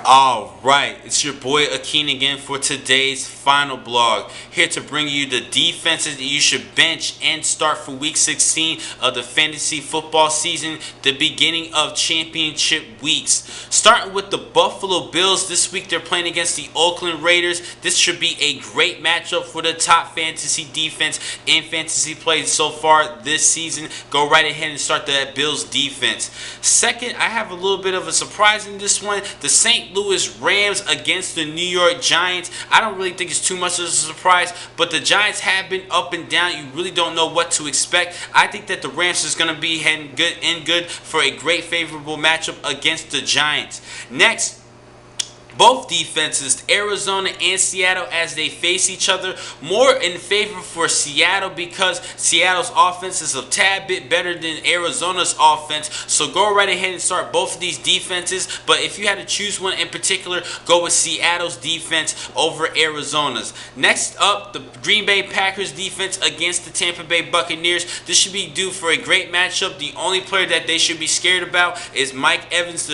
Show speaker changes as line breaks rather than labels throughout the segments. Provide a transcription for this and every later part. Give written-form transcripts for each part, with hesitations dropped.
Alright, it's your boy Akeen again for today's final blog. Here to bring you the defenses that you should bench and start for week 16 of the fantasy football season, the beginning of championship weeks. Starting with the Buffalo Bills, this week they're playing against the Oakland Raiders. This should be a great matchup for the top fantasy defense in fantasy play so far this season. Go right ahead and start that Bills defense. Second, I have a little bit of a surprise in this one. The St. Louis Rams against the New York Giants. I don't really think it's too much of a surprise, but the Giants have been up and down. You really don't know what to expect. I think that the Rams is going to be heading good for a great favorable matchup against the Giants. Next, both defenses, Arizona and Seattle, as they face each other, more in favor for Seattle because Seattle's offense is a tad bit better than Arizona's offense. So go right ahead and start both of these defenses. But if you had to choose one in particular, go with Seattle's defense over Arizona's. Next up, the Green Bay Packers defense against the Tampa Bay Buccaneers. This should be due for a great matchup. The only player that they should be scared about is Mike Evans,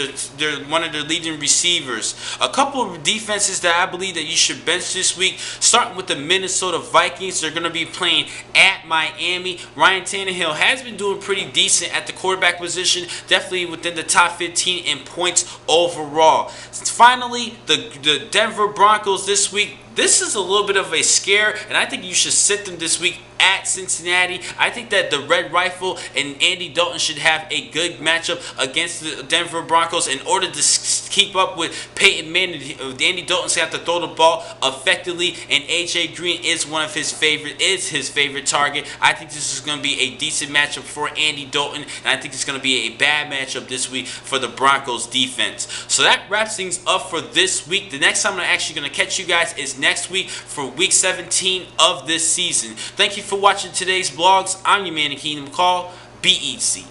one of their leading receivers. A couple of defenses that I believe that you should bench this week, starting with the Minnesota Vikings. They're going to be playing at Miami. Ryan Tannehill has been doing pretty decent at the quarterback position, definitely within the top 15 in points overall. Finally, the Denver Broncos this week. This is a little bit of a scare, and I think you should sit them this week at Cincinnati. I think that the Red Rifle and Andy Dalton should have a good matchup against the Denver Broncos in order to keep up with Peyton Manning. Andy Dalton's going to have to throw the ball effectively, and AJ Green is his favorite target. I think this is going to be a decent matchup for Andy Dalton, and I think it's going to be a bad matchup this week for the Broncos defense. So that wraps things up for this week. The next time I'm actually going to catch you guys is next week for week 17 of this season. Thank you for watching today's vlogs. I'm your man, Akeen McCall. Be easy.